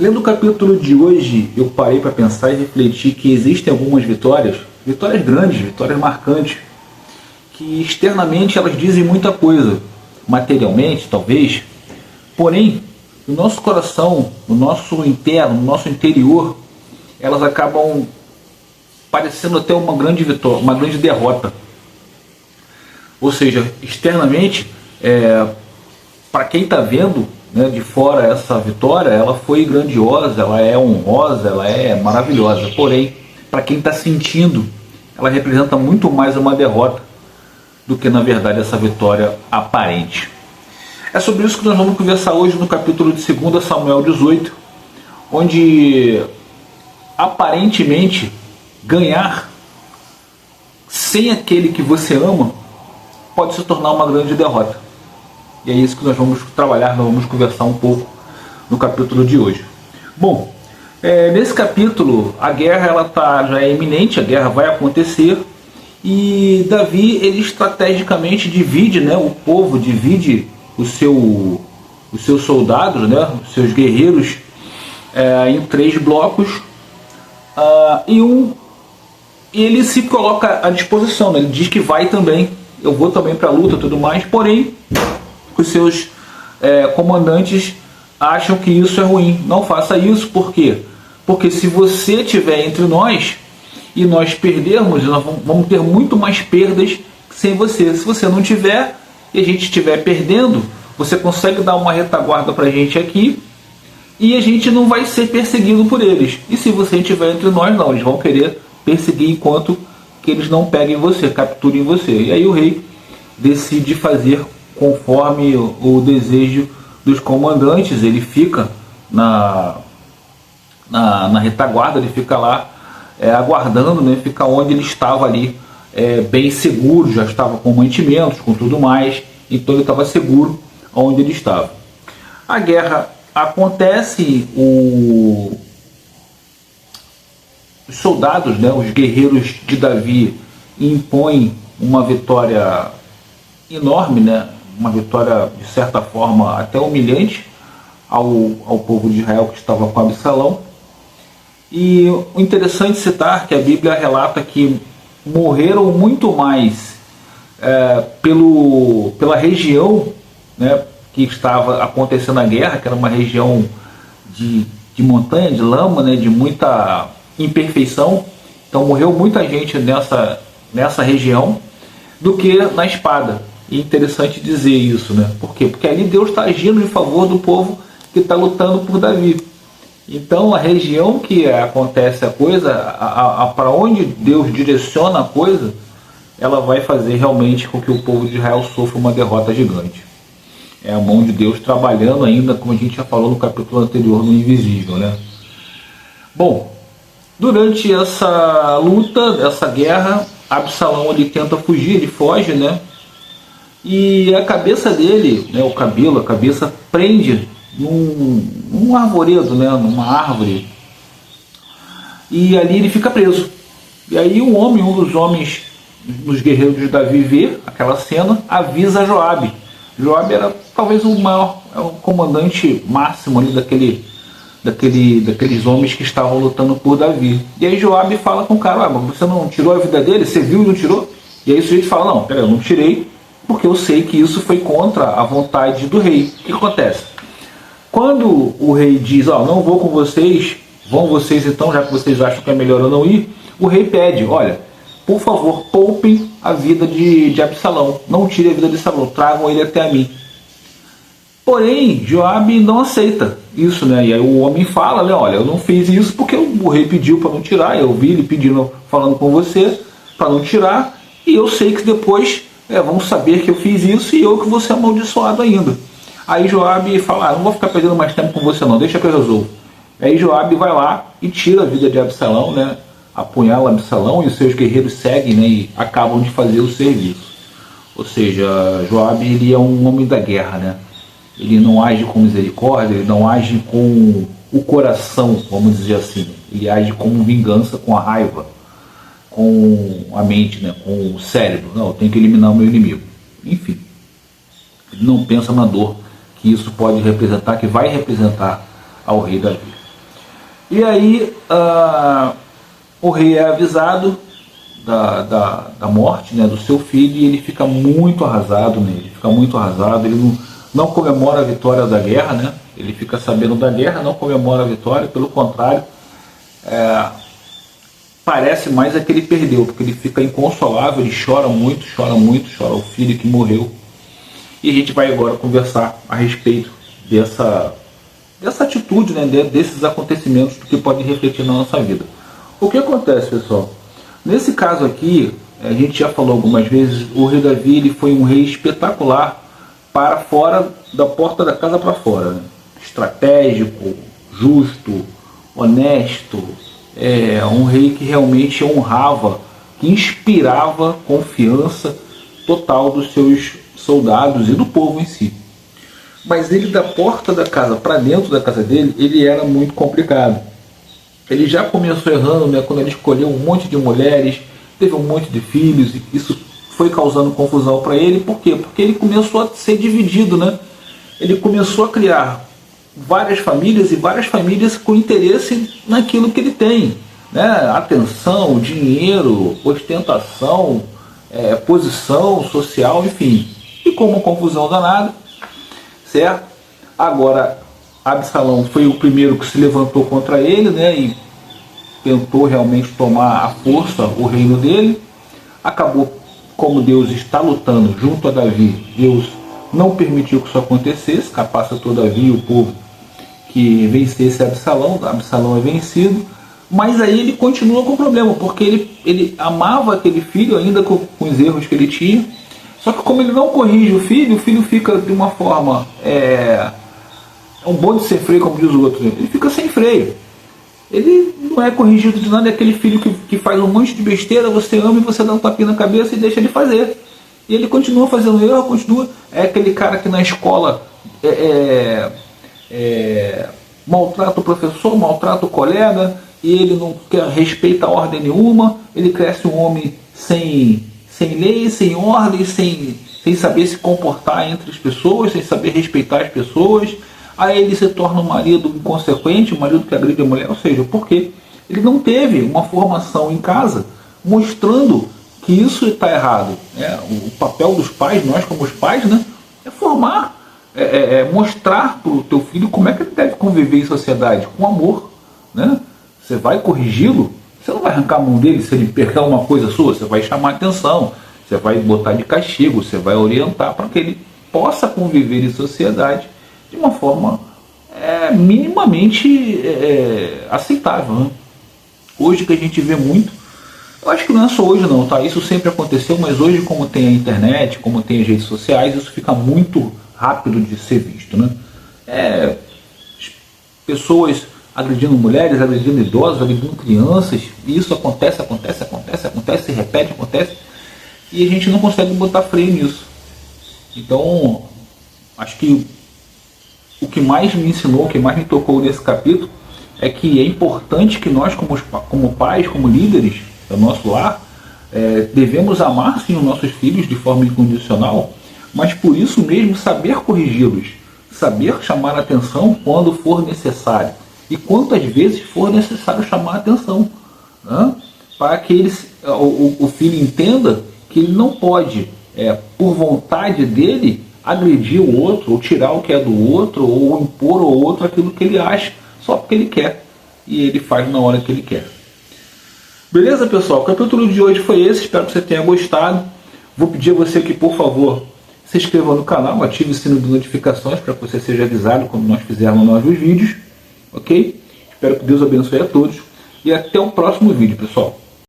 Lendo o capítulo de hoje, eu parei para pensar e refletir que existem algumas vitórias grandes, vitórias marcantes, que externamente elas dizem muita coisa, materialmente talvez, porém, no nosso coração, no nosso interno, no nosso interior, elas acabam parecendo até uma grande vitória, uma grande derrota. Ou seja, externamente, para quem está vendo, né, de fora, essa vitória, ela foi grandiosa, ela é honrosa, ela é maravilhosa. Porém, para quem está sentindo, ela representa muito mais uma derrota do que, na verdade, essa vitória aparente. É sobre isso que nós vamos conversar hoje no capítulo de 2 Samuel 18, onde, aparentemente, ganhar sem aquele que você ama pode se tornar uma grande derrota. E é isso que nós vamos trabalhar, nós vamos conversar um pouco no capítulo de hoje. Bom, nesse capítulo a guerra já é iminente, a guerra vai acontecer, e Davi ele estrategicamente divide, né, o povo, divide os seus soldados, né, os seus guerreiros em 3 blocos, e ele se coloca à disposição, né, ele diz que vai também, eu vou também para a luta e tudo mais, porém os seus comandantes acham que isso é ruim. Não faça isso, por quê? Porque se você estiver entre nós e nós perdermos, nós vamos ter muito mais perdas sem você. Se você não tiver e a gente estiver perdendo, você consegue dar uma retaguarda para a gente aqui e a gente não vai ser perseguido por eles. E se você estiver entre nós, não, eles vão querer perseguir enquanto que eles não peguem você, capturem você. E aí o rei decide fazer conforme o desejo dos comandantes. Ele fica na retaguarda, ele fica lá aguardando, né? Fica onde ele estava ali, bem seguro, já estava com mantimentos, com tudo mais, então ele estava seguro onde ele estava. A guerra acontece, os soldados, né, os guerreiros de Davi impõem uma vitória enorme, né? Uma vitória de certa forma até humilhante ao povo de Israel que estava com Absalão. E o interessante citar que a Bíblia relata que morreram muito mais pela região, né, que estava acontecendo a guerra, que era uma região de montanha, de lama, né, de muita imperfeição. Então morreu muita gente nessa região do que na espada. E é interessante dizer isso, né? Por quê? Porque ali Deus está agindo em favor do povo que está lutando por Davi. Então a região que acontece a coisa, para onde Deus direciona a coisa, ela vai fazer realmente com que o povo de Israel sofra uma derrota gigante. É a mão de Deus trabalhando ainda, como a gente já falou no capítulo anterior, no invisível, né? Bom, durante essa luta, essa guerra, Absalão ele tenta fugir, ele foge, né? E a cabeça dele, né, o cabelo, a cabeça prende num arvoredo, né, numa árvore, e ali ele fica preso. E aí um dos homens, dos guerreiros de Davi, vê aquela cena, avisa Joabe. Joabe era talvez o comandante máximo ali daqueles homens que estavam lutando por Davi. E aí Joabe fala com o cara: mas você não tirou a vida dele? Você viu e não tirou? E aí o sujeito fala: não, peraí, eu não tirei, porque eu sei que isso foi contra a vontade do rei. O que acontece? Quando o rei diz: não vou com vocês, vão vocês então, já que vocês acham que é melhor eu não ir, o rei pede: olha, por favor, poupem a vida de Absalão, não tirem a vida de Absalão, tragam ele até a mim. Porém, Joabe não aceita isso, né? E aí o homem fala, né, olha, eu não fiz isso porque o rei pediu para não tirar, eu vi ele pedindo, falando com você para não tirar, e eu sei que depois vão saber que eu fiz isso e eu que vou ser amaldiçoado ainda. Aí Joabe fala: não vou ficar perdendo mais tempo com você não, deixa que eu resolvo. Aí Joabe vai lá e tira a vida de Absalão, né? Apunhala Absalão, e os seus guerreiros seguem, né, e acabam de fazer o serviço. Ou seja, Joabe ele é um homem da guerra, né? Ele não age com misericórdia, ele não age com o coração, vamos dizer assim. Ele age com vingança, com a raiva, com a mente, né? Com o cérebro. Não, eu tenho que eliminar o meu inimigo. Enfim, ele não pensa na dor que isso pode representar, que vai representar ao rei Davi. E aí o rei é avisado da morte, né, do seu filho, e ele fica muito arrasado nele, fica muito arrasado. Ele não comemora a vitória da guerra, né? Ele fica sabendo da guerra, não comemora a vitória, pelo contrário, parece mais é que ele perdeu, porque ele fica inconsolável, ele chora muito, chora o filho que morreu. E a gente vai agora conversar a respeito dessa atitude, né, desses acontecimentos que podem refletir na nossa vida. O que acontece, pessoal? Nesse caso aqui, a gente já falou algumas vezes, o rei Davi ele foi um rei espetacular para fora da porta da casa para fora, né? Estratégico, justo, honesto, um rei que realmente honrava, que inspirava confiança total dos seus soldados e do povo em si. Mas ele, da porta da casa para dentro da casa dele, ele era muito complicado. Ele já começou errando, né, quando ele escolheu um monte de mulheres, teve um monte de filhos, e isso foi causando confusão para ele. Por quê? Porque ele começou a ser dividido, né? Ele começou a criar várias famílias, e várias famílias com interesse naquilo que ele tem, né? Atenção, dinheiro, ostentação, posição social, enfim. E com uma confusão danada, certo? Agora, Absalão foi o primeiro que se levantou contra ele, né, e tentou realmente tomar à força o reino dele. Acabou, como Deus está lutando junto a Davi, Deus não permitiu que isso acontecesse, capacitou Davi e o povo que vencesse Absalão. Absalão é vencido, mas aí ele continua com o problema, porque ele amava aquele filho ainda com os erros que ele tinha. Só que como ele não corrige o filho fica de uma forma... um bonde sem freio, como diz o outro. Ele fica sem freio. Ele não é corrigido de nada, é aquele filho que faz um monte de besteira, você ama e você dá um tapinha na cabeça e deixa ele fazer. E ele continua fazendo erro, continua. É aquele cara que na escola maltrata o professor, maltrata o colega, e ele não respeita a ordem nenhuma. Ele cresce um homem sem lei, sem ordem, sem saber se comportar entre as pessoas, sem saber respeitar as pessoas. Aí ele se torna um marido inconsequente, um marido que agride a mulher, ou seja, porque ele não teve uma formação em casa mostrando que isso está errado. O papel dos pais, nós como os pais, né, é formar, mostrar para o teu filho como é que ele deve conviver em sociedade, com amor, né? Você vai corrigi-lo, você não vai arrancar a mão dele se ele perder uma coisa sua, você vai chamar atenção, você vai botar de castigo, você vai orientar para que ele possa conviver em sociedade de uma forma minimamente aceitável, né? Hoje que a gente vê muito, eu acho que não é só hoje não, tá? Isso sempre aconteceu, mas hoje, como tem a internet, como tem as redes sociais, isso fica muito rápido de ser visto, né? Pessoas agredindo mulheres, agredindo idosos, agredindo crianças, e isso acontece, se repete, acontece, e a gente não consegue botar freio nisso. Então, acho que o que mais me ensinou, o que mais me tocou nesse capítulo, é que é importante que nós, como pais, como líderes do nosso lar, devemos amar sim os nossos filhos de forma incondicional, mas por isso mesmo saber corrigi-los, saber chamar a atenção quando for necessário, e quantas vezes for necessário chamar a atenção, né? Para que o filho entenda que ele não pode, por vontade dele, agredir o outro, ou tirar o que é do outro, ou impor ao outro aquilo que ele acha, só porque ele quer, e ele faz na hora que ele quer. Beleza, pessoal? O capítulo de hoje foi esse, espero que você tenha gostado. Vou pedir a você que, por favor, se inscreva no canal, ative o sino de notificações para que você seja avisado quando nós fizermos novos vídeos, ok? Espero que Deus abençoe a todos, e até o próximo vídeo, pessoal.